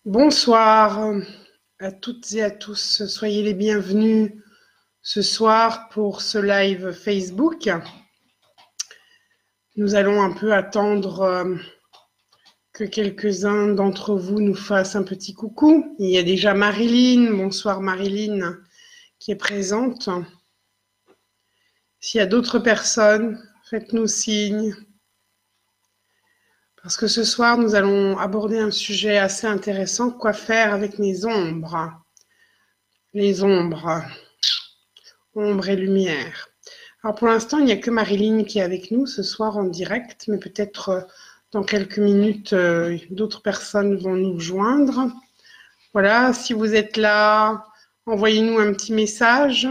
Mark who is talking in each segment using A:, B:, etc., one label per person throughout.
A: Bonsoir à toutes et à tous. Soyez les bienvenus ce soir pour ce live Facebook. Nous allons un peu attendre que quelques-uns d'entre vous nous fassent un petit coucou. Il y a déjà Marilyn. Bonsoir Marilyn qui est présente. S'il y a d'autres personnes, faites-nous signe. Parce que ce soir, nous allons aborder un sujet assez intéressant. Quoi faire avec mes ombres? Les ombres. Ombre et lumière. Alors pour l'instant, il n'y a que Marilyn qui est avec nous ce soir en direct, mais peut-être dans quelques minutes, d'autres personnes vont nous joindre. Voilà, si vous êtes là, envoyez-nous un petit message.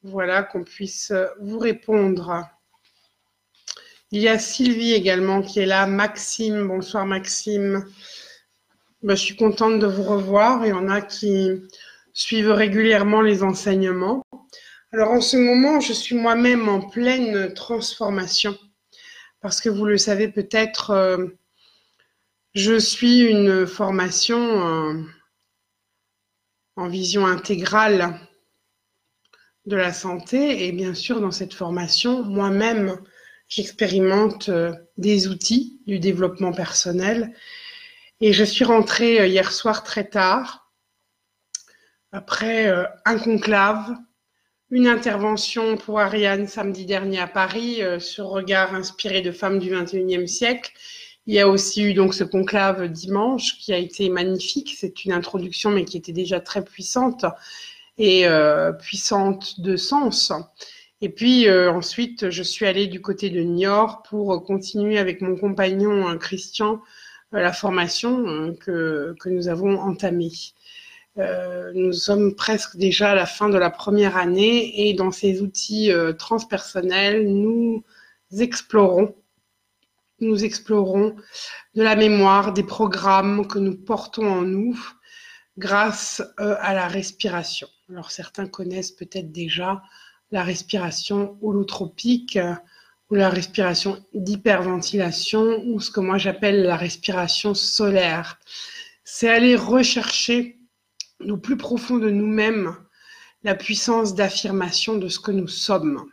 A: Voilà, qu'on puisse vous répondre. Il y a Sylvie également qui est là. Maxime, bonsoir Maxime. Je suis contente de vous revoir. Il y en a qui suivent régulièrement les enseignements. Alors en ce moment, je suis moi-même en pleine transformation parce que vous le savez peut-être, je suis une formation en vision intégrale de la santé et bien sûr dans cette formation, moi-même, j'expérimente des outils du développement personnel et je suis rentrée hier soir très tard après un conclave. Une intervention pour Ariane samedi dernier à Paris sur Regard inspiré de femmes du XXIe siècle. Il y a aussi eu donc ce conclave dimanche qui a été magnifique. C'est une introduction mais qui était déjà très puissante et puissante de sens. Et puis ensuite, je suis allée du côté de Niort pour continuer avec mon compagnon Christian la formation que nous avons entamée. Nous sommes presque déjà à la fin de la première année et dans ces outils transpersonnels, nous explorons de la mémoire, des programmes que nous portons en nous grâce à la respiration. Alors certains connaissent peut-être déjà la respiration holotropique ou la respiration d'hyperventilation ou ce que moi j'appelle la respiration solaire. C'est aller rechercher au plus profond de nous-mêmes la puissance d'affirmation de ce que nous sommes.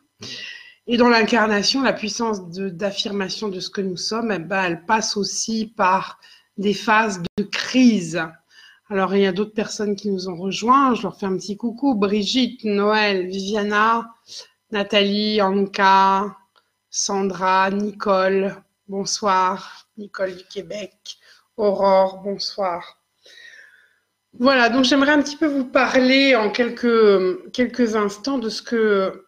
A: Et dans l'incarnation, la puissance d'affirmation de ce que nous sommes, elle passe aussi par des phases de crise. Alors, il y a d'autres personnes qui nous ont rejoints. Je leur fais un petit coucou. Brigitte, Noël, Viviana, Nathalie, Anka, Sandra, Nicole. Bonsoir. Nicole du Québec. Aurore, bonsoir. Voilà, donc j'aimerais un petit peu vous parler en quelques instants de ce que,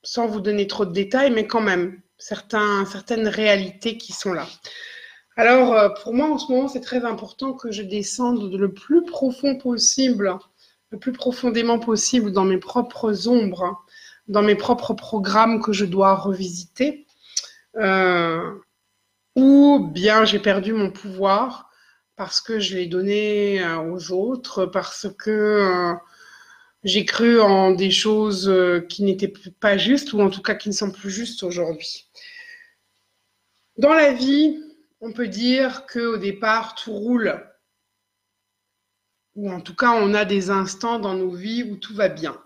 A: sans vous donner trop de détails, mais quand même, certaines réalités qui sont là. Alors, pour moi, en ce moment, c'est très important que je descende le plus profond possible, le plus profondément possible dans mes propres ombres, dans mes propres programmes que je dois revisiter, ou bien j'ai perdu mon pouvoir, parce que je l'ai donné aux autres, parce que j'ai cru en des choses qui n'étaient pas justes, ou en tout cas qui ne sont plus justes aujourd'hui. Dans la vie, on peut dire qu'au départ, tout roule. Ou en tout cas, on a des instants dans nos vies où tout va bien,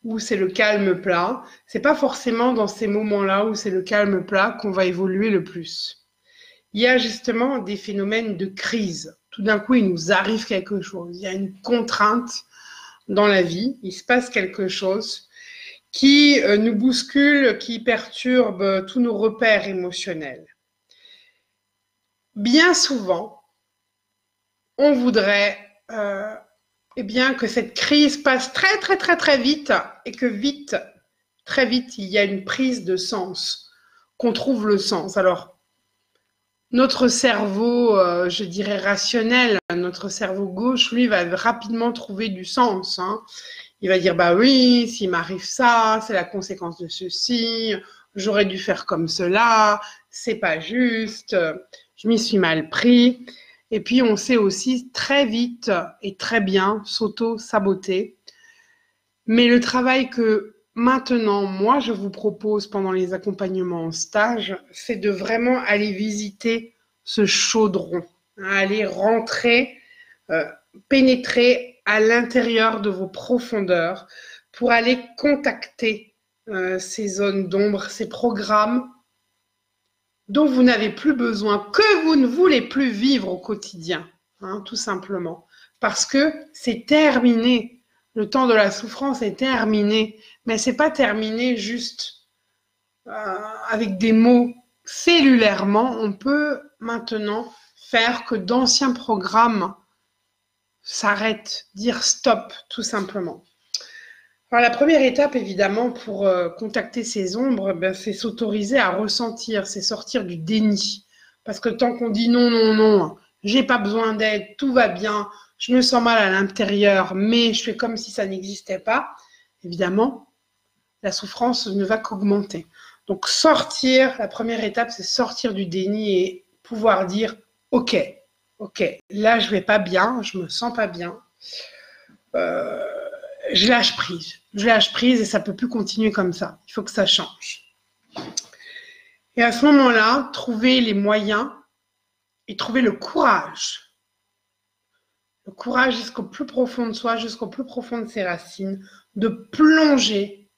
A: où c'est le calme plat. C'est pas forcément dans ces moments-là où c'est le calme plat qu'on va évoluer le plus. Il y a justement des phénomènes de crise. Tout d'un coup, il nous arrive quelque chose. Il y a une contrainte dans la vie. Il se passe quelque chose qui nous bouscule, qui perturbe tous nos repères émotionnels. Bien souvent, on voudrait bien que cette crise passe très, très, très, très vite et que vite, très vite, il y a une prise de sens, qu'on trouve le sens. Alors, notre cerveau, je dirais rationnel, notre cerveau gauche, lui, va rapidement trouver du sens. Il va dire, bah oui, s'il m'arrive ça, c'est la conséquence de ceci, j'aurais dû faire comme cela, c'est pas juste, je m'y suis mal pris. Et puis, on sait aussi très vite et très bien s'auto-saboter. Mais le travail que maintenant, moi, je vous propose pendant les accompagnements en stage, c'est de vraiment aller visiter ce chaudron. à aller rentrer, pénétrer à l'intérieur de vos profondeurs pour aller contacter ces zones d'ombre, ces programmes dont vous n'avez plus besoin, que vous ne voulez plus vivre au quotidien, hein, tout simplement. Parce que c'est terminé. Le temps de la souffrance est terminé. Mais ce n'est pas terminé juste avec des mots. Cellulairement, on peut maintenant faire que d'anciens programmes s'arrêtent, dire stop, tout simplement. Alors, la première étape, évidemment, pour contacter ces ombres, ben, c'est s'autoriser à ressentir, c'est sortir du déni. Parce que tant qu'on dit non, non, non, j'ai pas besoin d'aide, tout va bien, je me sens mal à l'intérieur, mais je fais comme si ça n'existait pas, évidemment, la souffrance ne va qu'augmenter. Donc sortir, la première étape, c'est sortir du déni et pouvoir dire ok, là je vais pas bien, je me sens pas bien. Je lâche prise et ça peut plus continuer comme ça. Il faut que ça change. Et à ce moment-là, trouver les moyens et trouver le courage. Le courage jusqu'au plus profond de soi, jusqu'au plus profond de ses racines, de plonger,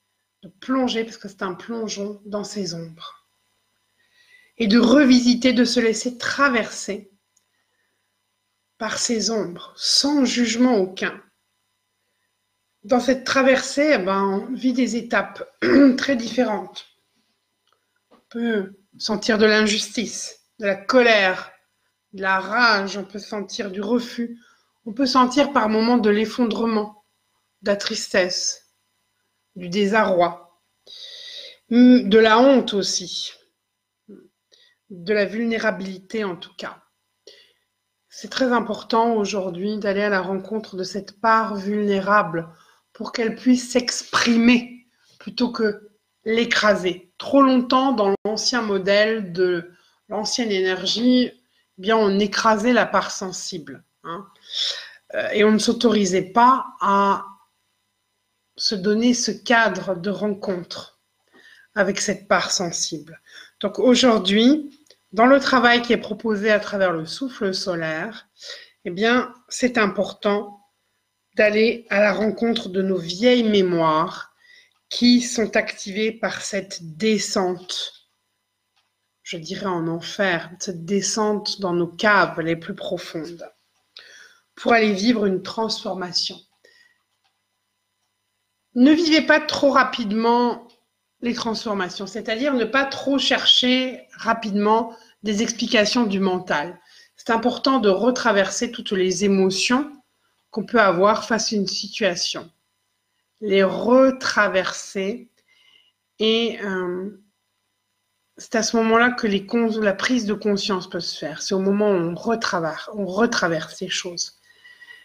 A: parce que c'est un plongeon dans ses ombres. Et de revisiter, de se laisser traverser par ces ombres, sans jugement aucun. Dans cette traversée, on vit des étapes très différentes. On peut sentir de l'injustice, de la colère, de la rage, on peut sentir du refus, on peut sentir par moments de l'effondrement, de la tristesse, du désarroi, de la honte aussi, de la vulnérabilité en tout cas. C'est très important aujourd'hui d'aller à la rencontre de cette part vulnérable pour qu'elle puisse s'exprimer plutôt que l'écraser. Trop longtemps, dans l'ancien modèle de l'ancienne énergie, bien on écrasait la part sensible, hein, et on ne s'autorisait pas à se donner ce cadre de rencontre avec cette part sensible. Donc aujourd'hui, dans le travail qui est proposé à travers le souffle solaire, eh bien, c'est important d'aller à la rencontre de nos vieilles mémoires qui sont activées par cette descente, je dirais en enfer, cette descente dans nos caves les plus profondes, pour aller vivre une transformation. Ne vivez pas trop rapidement les transformations, c'est-à-dire ne pas trop chercher rapidement des explications du mental. C'est important de retraverser toutes les émotions qu'on peut avoir face à une situation, les retraverser et c'est à ce moment-là que la prise de conscience peut se faire. C'est au moment où on retraverse ces choses.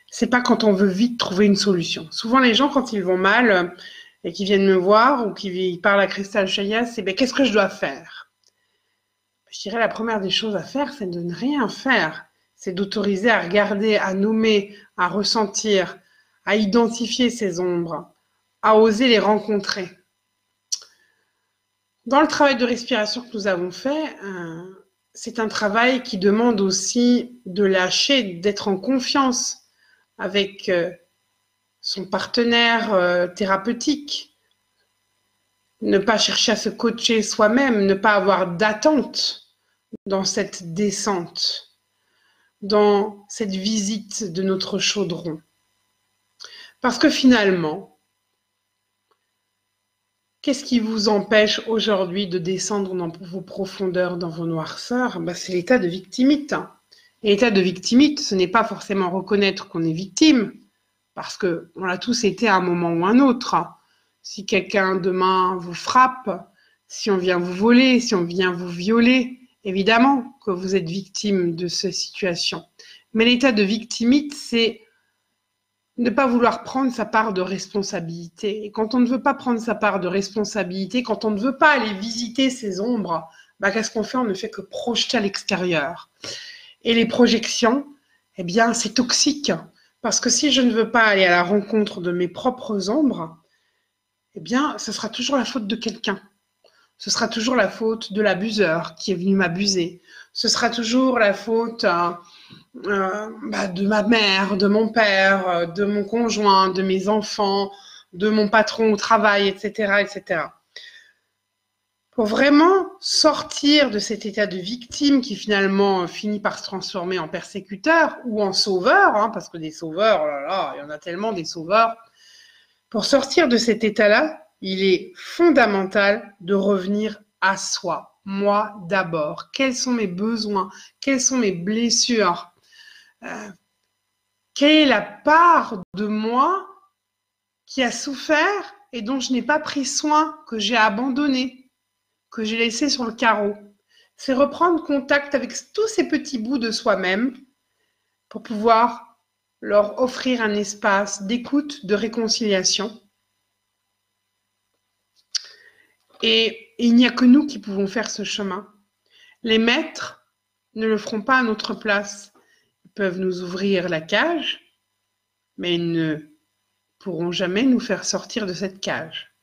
A: C'est pas quand on veut vite trouver une solution. Souvent les gens quand ils vont mal et qui viennent me voir ou qui parlent à Cristal Chaya, c'est qu'est-ce que je dois faire? Je dirais la première des choses à faire, c'est de ne rien faire. C'est d'autoriser à regarder, à nommer, à ressentir, à identifier ces ombres, à oser les rencontrer. Dans le travail de respiration que nous avons fait, c'est un travail qui demande aussi de lâcher, d'être en confiance avec son partenaire thérapeutique, ne pas chercher à se coacher soi-même, ne pas avoir d'attente dans cette descente, dans cette visite de notre chaudron. Parce que finalement, qu'est-ce qui vous empêche aujourd'hui de descendre dans vos profondeurs, dans vos noirceurs? C'est l'état de victimite. Et l'état de victimite, ce n'est pas forcément reconnaître qu'on est victime, parce qu'on l'a tous été à un moment ou un autre. Si quelqu'un demain vous frappe, si on vient vous voler, si on vient vous violer, évidemment que vous êtes victime de ces situations. Mais l'état de victimite, c'est ne pas vouloir prendre sa part de responsabilité. Et quand on ne veut pas prendre sa part de responsabilité, quand on ne veut pas aller visiter ses ombres, qu'est-ce qu'on fait? On ne fait que projeter à l'extérieur. Et les projections, eh bien, c'est toxique. Parce que si je ne veux pas aller à la rencontre de mes propres ombres, eh bien, ce sera toujours la faute de quelqu'un. Ce sera toujours la faute de l'abuseur qui est venu m'abuser. Ce sera toujours la faute de ma mère, de mon père, de mon conjoint, de mes enfants, de mon patron au travail, etc., etc. Pour vraiment sortir de cet état de victime qui finalement finit par se transformer en persécuteur ou en sauveur, hein, parce que des sauveurs, oh là là, il y en a tellement des sauveurs. Pour sortir de cet état-là, il est fondamental de revenir à soi. Moi d'abord. Quels sont mes besoins? Quelles sont mes blessures? Quelle est la part de moi qui a souffert et dont je n'ai pas pris soin, que j'ai abandonné, que j'ai laissé sur le carreau? C'est reprendre contact avec tous ces petits bouts de soi-même pour pouvoir leur offrir un espace d'écoute, de réconciliation. Et il n'y a que nous qui pouvons faire ce chemin. Les maîtres ne le feront pas à notre place. Ils peuvent nous ouvrir la cage, mais ils ne pourront jamais nous faire sortir de cette cage.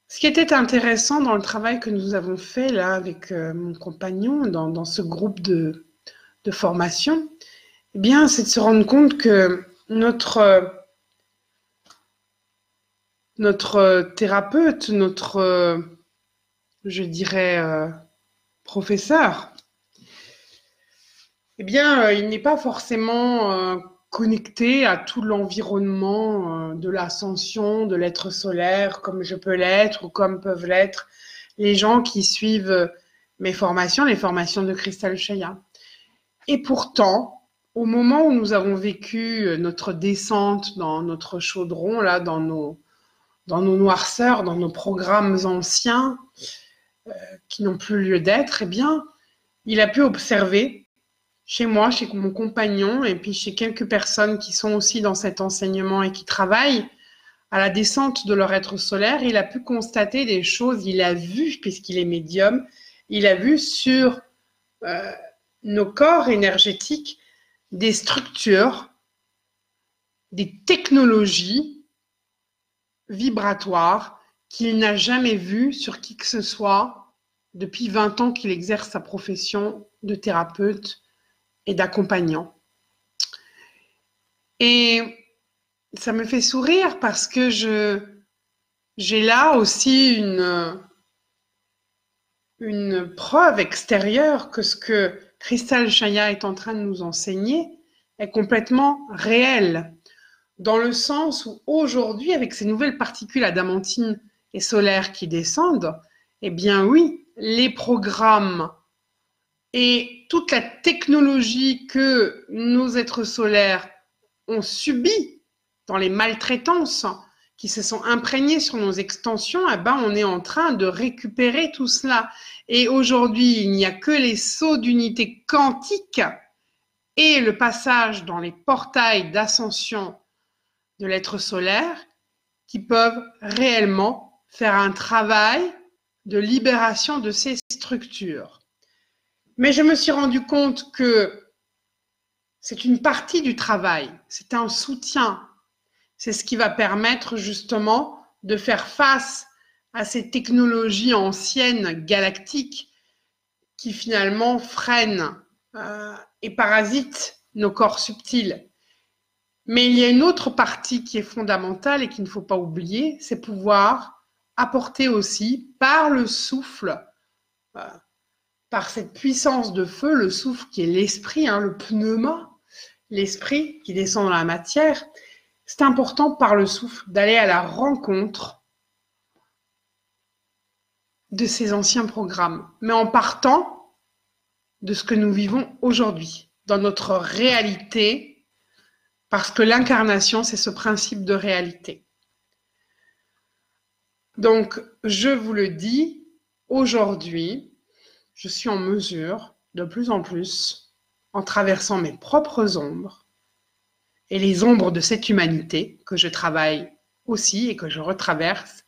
A: Ce qui était intéressant dans le travail que nous avons fait là avec mon compagnon dans ce groupe de formation, eh bien, c'est de se rendre compte que notre thérapeute, je dirais, professeur, eh bien, il n'est pas forcément connecté à tout l'environnement de l'ascension, de l'être solaire, comme je peux l'être ou comme peuvent l'être les gens qui suivent mes formations, les formations de Cristal Chaya. Et pourtant, au moment où nous avons vécu notre descente dans notre chaudron, là, dans nos noirceurs, dans nos programmes anciens qui n'ont plus lieu d'être, eh bien, il a pu observer chez moi, chez mon compagnon, et puis chez quelques personnes qui sont aussi dans cet enseignement et qui travaillent à la descente de leur être solaire, il a pu constater des choses, il a vu, puisqu'il est médium, il a vu sur nos corps énergétiques des structures, des technologies vibratoires qu'il n'a jamais vues sur qui que ce soit depuis 20 ans qu'il exerce sa profession de thérapeute et d'accompagnant. Et ça me fait sourire parce que j'ai là aussi une preuve extérieure que ce que Cristal Chaya est en train de nous enseigner est complètement réel, dans le sens où aujourd'hui, avec ces nouvelles particules adamantines et solaires qui descendent, eh bien oui, les programmes et toute la technologie que nos êtres solaires ont subie dans les maltraitances qui se sont imprégnées sur nos extensions, eh ben on est en train de récupérer tout cela. Et aujourd'hui, il n'y a que les sauts d'unité quantique et le passage dans les portails d'ascension de l'être solaire qui peuvent réellement faire un travail de libération de ces structures. Mais je me suis rendu compte que c'est une partie du travail, c'est un soutien. C'est ce qui va permettre justement de faire face à ces technologies anciennes, galactiques, qui finalement freinent et parasitent nos corps subtils. Mais il y a une autre partie qui est fondamentale et qu'il ne faut pas oublier, c'est pouvoir apporter aussi par le souffle, par cette puissance de feu, le souffle qui est l'esprit, hein, le pneuma, l'esprit qui descend dans la matière. C'est important par le souffle d'aller à la rencontre de ces anciens programmes, mais en partant de ce que nous vivons aujourd'hui, dans notre réalité, parce que l'incarnation, c'est ce principe de réalité. Donc, je vous le dis, aujourd'hui, je suis en mesure, de plus en plus, en traversant mes propres ombres et les ombres de cette humanité que je travaille aussi et que je retraverse,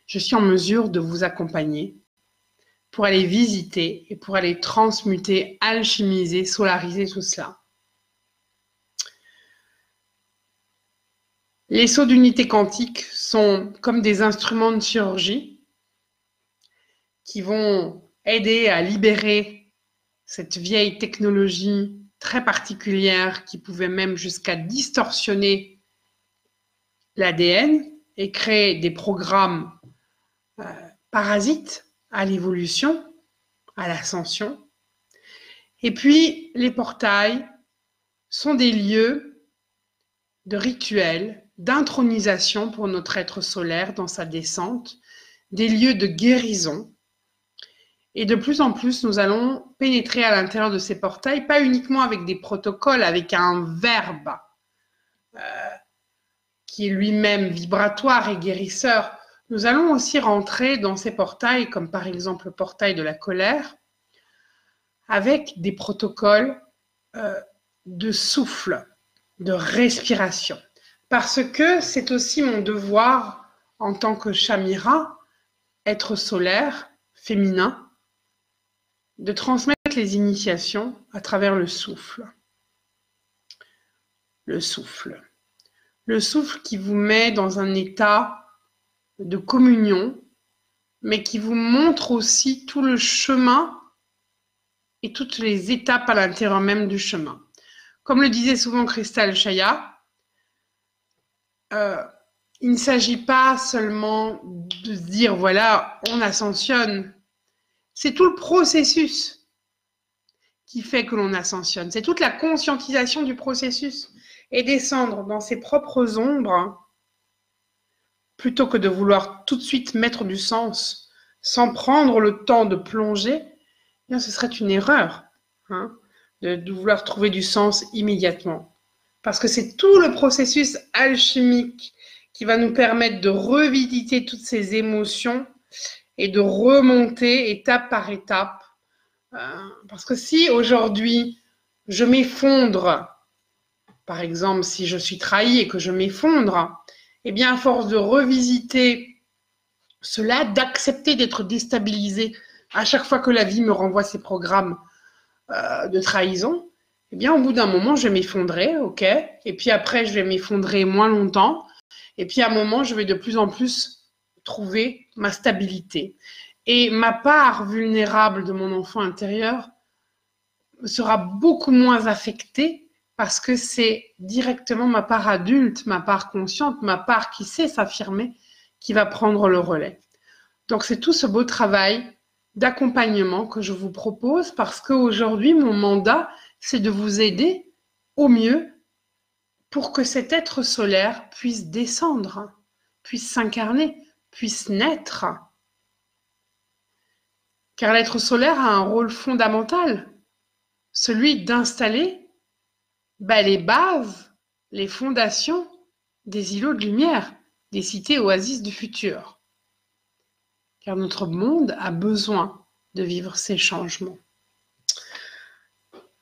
A: je suis en mesure de vous accompagner pour aller visiter et pour aller transmuter, alchimiser, solariser tout cela. Les sauts d'unité quantique sont comme des instruments de chirurgie qui vont aider à libérer cette vieille technologie très particulière qui pouvait même jusqu'à distorsionner l'ADN et créer des programmes parasites à l'évolution, à l'ascension. Et puis, les portails sont des lieux de rituels, d'intronisation pour notre être solaire dans sa descente, des lieux de guérison. Et de plus en plus, nous allons pénétrer à l'intérieur de ces portails, pas uniquement avec des protocoles, avec un verbe qui est lui-même vibratoire et guérisseur. Nous allons aussi rentrer dans ces portails, comme par exemple le portail de la colère, avec des protocoles de souffle, de respiration. Parce que c'est aussi mon devoir en tant que Shamira, être solaire, féminin, de transmettre les initiations à travers le souffle. Le souffle. Le souffle qui vous met dans un état de communion, mais qui vous montre aussi tout le chemin et toutes les étapes à l'intérieur même du chemin. Comme le disait souvent Cristal Chaya, il ne s'agit pas seulement de se dire, voilà, on ascensionne. C'est tout le processus qui fait que l'on ascensionne. C'est toute la conscientisation du processus et descendre dans ses propres ombres plutôt que de vouloir tout de suite mettre du sens sans prendre le temps de plonger, eh bien, ce serait une erreur de vouloir trouver du sens immédiatement. Parce que c'est tout le processus alchimique qui va nous permettre de revisiter toutes ces émotions et de remonter étape par étape. Parce que si aujourd'hui, je m'effondre, par exemple, si je suis trahi et que je m'effondre, eh bien, à force de revisiter cela, d'accepter d'être déstabilisé à chaque fois que la vie me renvoie ses programmes de trahison, eh bien, au bout d'un moment, je vais m'effondrer, ok, et puis après, je vais m'effondrer moins longtemps, et puis à un moment, je vais de plus en plus trouver ma stabilité. Et ma part vulnérable de mon enfant intérieur sera beaucoup moins affectée parce que c'est directement ma part adulte, ma part consciente, ma part qui sait s'affirmer, qui va prendre le relais. Donc c'est tout ce beau travail d'accompagnement que je vous propose parce qu'aujourd'hui, mon mandat, c'est de vous aider au mieux pour que cet être solaire puisse descendre, puisse s'incarner, puisse naître. Car l'être solaire a un rôle fondamental, celui d'installer les bases, les fondations des îlots de lumière, des cités oasis du futur. Car notre monde a besoin de vivre ces changements.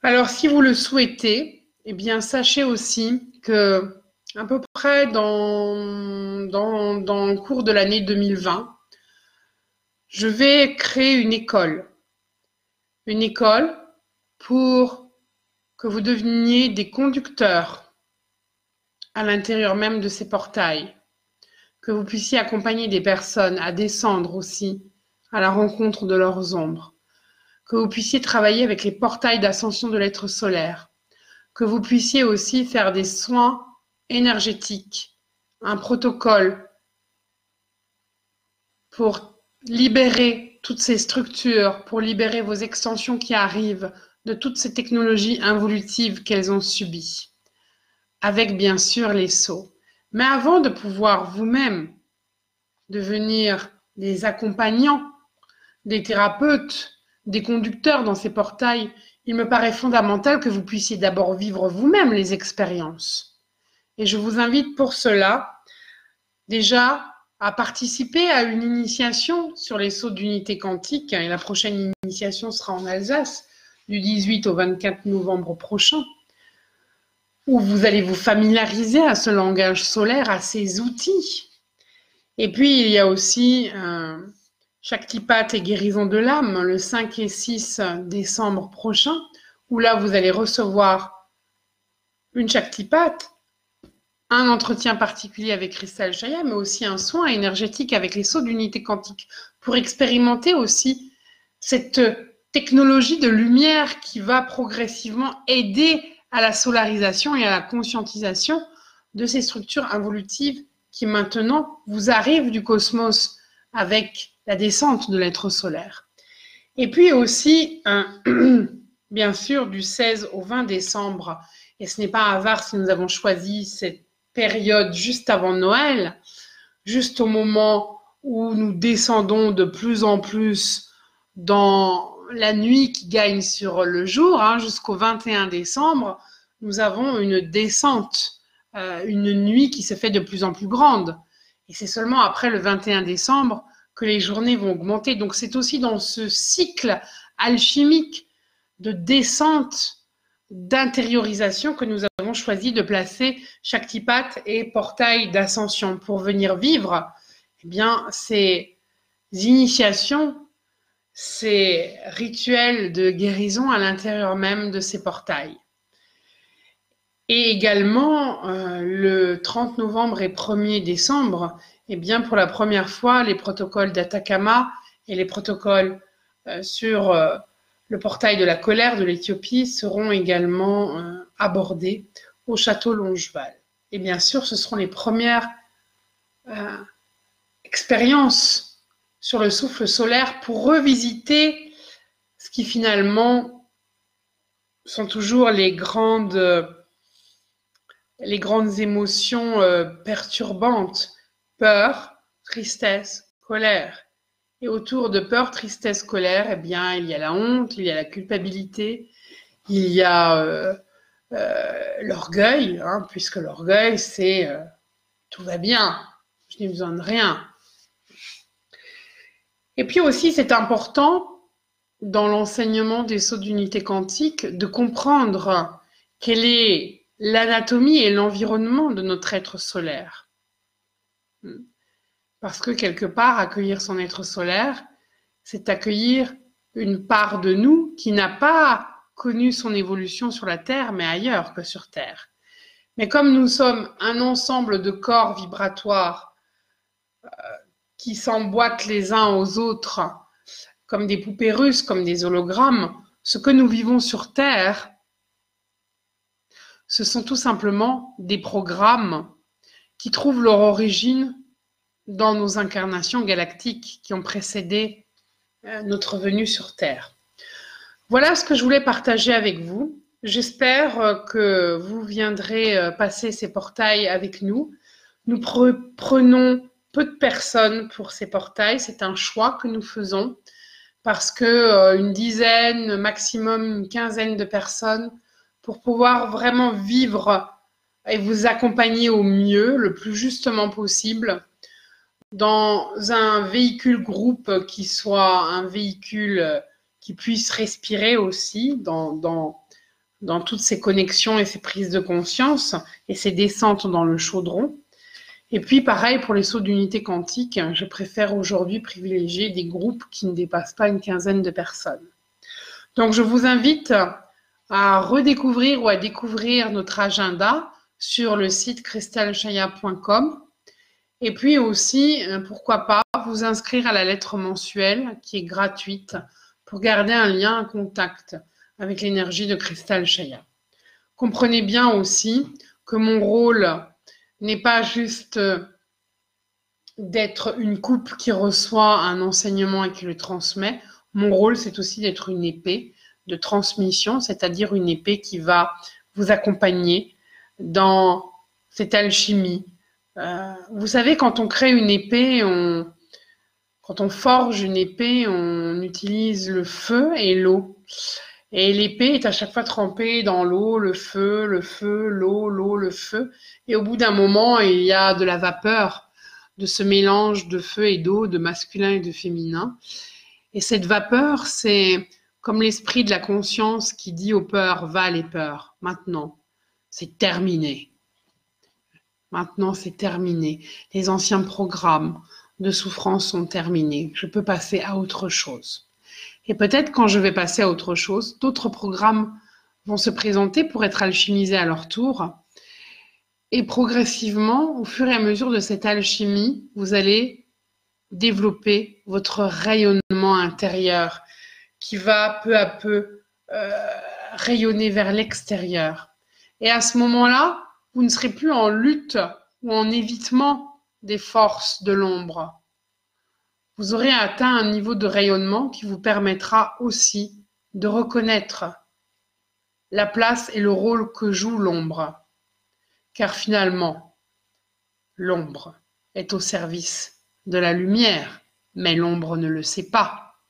A: Alors, si vous le souhaitez, eh bien, sachez aussi que à peu près dans le cours de l'année 2020, je vais créer une école pour que vous deveniez des conducteurs à l'intérieur même de ces portails, que vous puissiez accompagner des personnes à descendre aussi à la rencontre de leurs ombres, que vous puissiez travailler avec les portails d'ascension de l'être solaire, que vous puissiez aussi faire des soins énergétiques, un protocole pour libérer toutes ces structures, pour libérer vos extensions qui arrivent de toutes ces technologies involutives qu'elles ont subies, avec bien sûr les sauts. Mais avant de pouvoir vous-même devenir des accompagnants, des thérapeutes, des conducteurs dans ces portails, il me paraît fondamental que vous puissiez d'abord vivre vous-même les expériences. Et je vous invite pour cela déjà à participer à une initiation sur les sauts d'unité quantique, et la prochaine initiation sera en Alsace, du 18 au 24 novembre prochain, où vous allez vous familiariser à ce langage solaire, à ces outils. Et puis, il y a aussi Shaktipat et guérison de l'âme, le 5 et 6 décembre prochain, où là, vous allez recevoir une Shaktipat, un entretien particulier avec Cristal Chaya, mais aussi un soin énergétique avec les sauts d'unité quantique, pour expérimenter aussi cette technologie de lumière qui va progressivement aider à la solarisation et à la conscientisation de ces structures involutives qui maintenant vous arrivent du cosmos avec la descente de l'être solaire. Et puis aussi, bien sûr, du 16 au 20 décembre, et ce n'est pas un hasard si nous avons choisi cette période juste avant Noël, juste au moment où nous descendons de plus en plus dans la nuit qui gagne sur le jour, jusqu'au 21 décembre, nous avons une descente, une nuit qui se fait de plus en plus grande. Et c'est seulement après le 21 décembre que les journées vont augmenter. Donc c'est aussi dans ce cycle alchimique de descente, d'intériorisation que nous avons choisi de placer Shaktipat et portail d'ascension pour venir vivre ces initiations, ces rituels de guérison à l'intérieur même de ces portails. Et également, le 30 novembre et 1er décembre, pour la première fois, les protocoles d'Atacama et les protocoles sur le portail de la colère de l'Éthiopie seront également abordés au château Longeval. Et bien sûr, ce seront les premières expériences sur le souffle solaire pour revisiter ce qui finalement sont toujours les grandes émotions perturbantes, peur, tristesse, colère. Et autour de peur, tristesse, colère, il y a la honte, il y a la culpabilité, il y a l'orgueil, puisque l'orgueil, c'est tout va bien, je n'ai besoin de rien. Et puis aussi, c'est important dans l'enseignement des sauts d'unité quantique de comprendre quelle est l'anatomie et l'environnement de notre être solaire. Parce que quelque part, accueillir son être solaire, c'est accueillir une part de nous qui n'a pas connu son évolution sur la Terre, mais ailleurs que sur Terre. Mais comme nous sommes un ensemble de corps vibratoires qui s'emboîtent les uns aux autres, comme des poupées russes, comme des hologrammes, ce que nous vivons sur Terre, ce sont tout simplement des programmes qui trouvent leur origine dans nos incarnations galactiques qui ont précédé notre venue sur Terre. Voilà ce que je voulais partager avec vous. J'espère que vous viendrez passer ces portails avec nous. Nous prenons peu de personnes pour ces portails. C'est un choix que nous faisons parce que une dizaine, maximum une quinzaine de personnes pour pouvoir vraiment vivre et vous accompagner au mieux, le plus justement possible, dans un véhicule groupe qui soit un véhicule qui puisse respirer aussi dans toutes ces connexions et ces prises de conscience et ces descentes dans le chaudron. Et puis pareil pour les sauts d'unité quantique, je préfère aujourd'hui privilégier des groupes qui ne dépassent pas une quinzaine de personnes. Donc je vous invite à redécouvrir ou à découvrir notre agenda sur le site cristalchaya.com. Et puis aussi, pourquoi pas, vous inscrire à la lettre mensuelle qui est gratuite pour garder un lien, un contact avec l'énergie de Cristal Chaya. Comprenez bien aussi que mon rôle n'est pas juste d'être une coupe qui reçoit un enseignement et qui le transmet. Mon rôle, c'est aussi d'être une épée de transmission, c'est-à-dire une épée qui va vous accompagner dans cette alchimie. Vous savez, quand on crée une épée, quand on forge une épée, on utilise le feu et l'eau. Et l'épée est à chaque fois trempée dans l'eau, le feu, l'eau, le feu. Et au bout d'un moment, il y a de la vapeur de ce mélange de feu et d'eau, de masculin et de féminin. Et cette vapeur, c'est comme l'esprit de la conscience qui dit aux peurs, va les peurs, maintenant, c'est terminé. Maintenant, c'est terminé. Les anciens programmes de souffrance sont terminés. Je peux passer à autre chose. Et peut-être quand je vais passer à autre chose, d'autres programmes vont se présenter pour être alchimisés à leur tour. Et progressivement, au fur et à mesure de cette alchimie, vous allez développer votre rayonnement intérieur qui va peu à peu rayonner vers l'extérieur. Et à ce moment-là, vous ne serez plus en lutte ou en évitement des forces de l'ombre. Vous aurez atteint un niveau de rayonnement qui vous permettra aussi de reconnaître la place et le rôle que joue l'ombre. Car finalement, l'ombre est au service de la lumière, mais l'ombre ne le sait pas.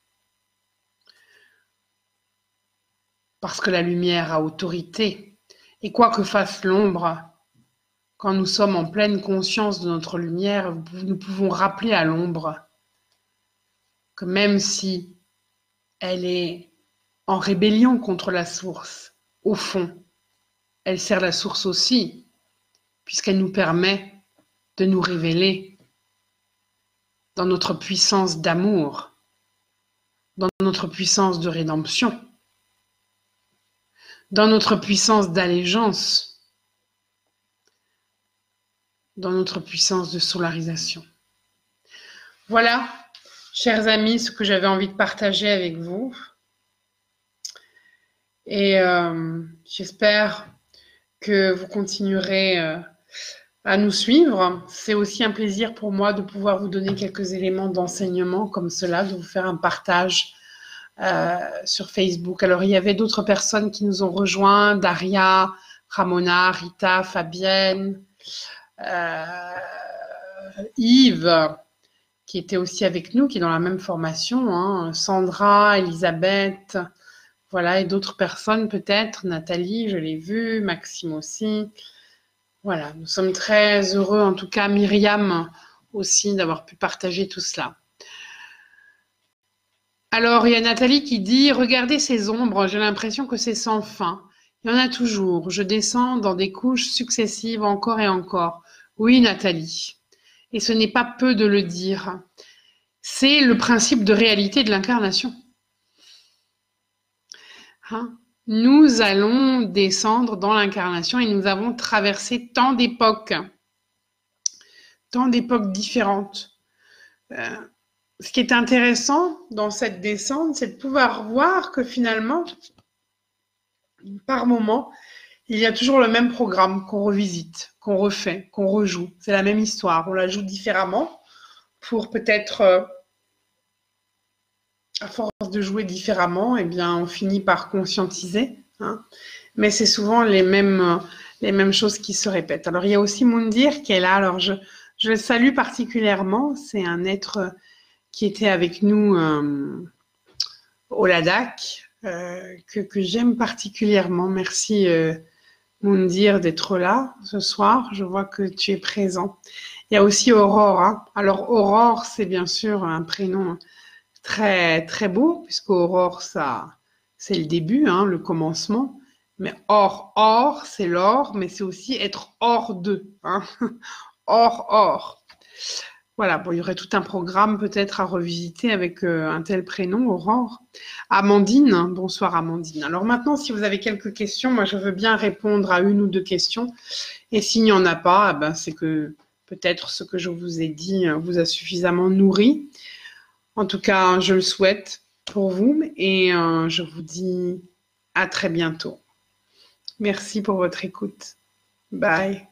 A: Parce que la lumière a autorité. Et quoi que fasse l'ombre, quand nous sommes en pleine conscience de notre lumière, nous pouvons rappeler à l'ombre que même si elle est en rébellion contre la source, au fond, elle sert la source aussi, puisqu'elle nous permet de nous révéler dans notre puissance d'amour, dans notre puissance de rédemption, dans notre puissance d'allégeance, dans notre puissance de solarisation. Voilà, chers amis, ce que j'avais envie de partager avec vous. Et j'espère que vous continuerez à nous suivre. C'est aussi un plaisir pour moi de pouvoir vous donner quelques éléments d'enseignement comme cela, de vous faire un partage sur Facebook. Alors, il y avait d'autres personnes qui nous ont rejoints, Daria, Ramona, Rita, Fabienne, Yves, qui était aussi avec nous, qui est dans la même formation, hein, Sandra, Elisabeth, voilà, et d'autres personnes peut-être, Nathalie, je l'ai vue, Maxime aussi. Voilà, nous sommes très heureux, en tout cas Myriam aussi, d'avoir pu partager tout cela. Alors, il y a Nathalie qui dit « Regardez ces ombres, j'ai l'impression que c'est sans fin. Il y en a toujours. Je descends dans des couches successives encore et encore. » Oui, Nathalie. Et ce n'est pas peu de le dire. C'est le principe de réalité de l'incarnation. Hein? Nous allons descendre dans l'incarnation et nous avons traversé tant d'époques différentes. Ce qui est intéressant dans cette descente, c'est de pouvoir voir que finalement, par moment, il y a toujours le même programme qu'on revisite, qu'on refait, qu'on rejoue. C'est la même histoire. On la joue différemment pour peut-être, à force de jouer différemment, eh bien, on finit par conscientiser. Hein. Mais c'est souvent les mêmes choses qui se répètent. Alors, il y a aussi Moundir qui est là. Alors, je le salue particulièrement. C'est un être qui était avec nous au Ladakh, que j'aime particulièrement. Merci Moundir d'être là ce soir. Je vois que tu es présent. Il y a aussi Aurore. Hein. Alors Aurore, c'est bien sûr un prénom très très beau, puisque Aurore, ça, c'est le début, hein, le commencement. Mais or, c'est l'or, mais c'est aussi être hors de. Hein. Or. Voilà, bon, il y aurait tout un programme peut-être à revisiter avec un tel prénom, Aurore. Amandine, hein, bonsoir Amandine. Alors maintenant, si vous avez quelques questions, moi je veux bien répondre à une ou deux questions. Et s'il n'y en a pas, ben, c'est que peut-être ce que je vous ai dit vous a suffisamment nourri. En tout cas, je le souhaite pour vous et je vous dis à très bientôt. Merci pour votre écoute. Bye.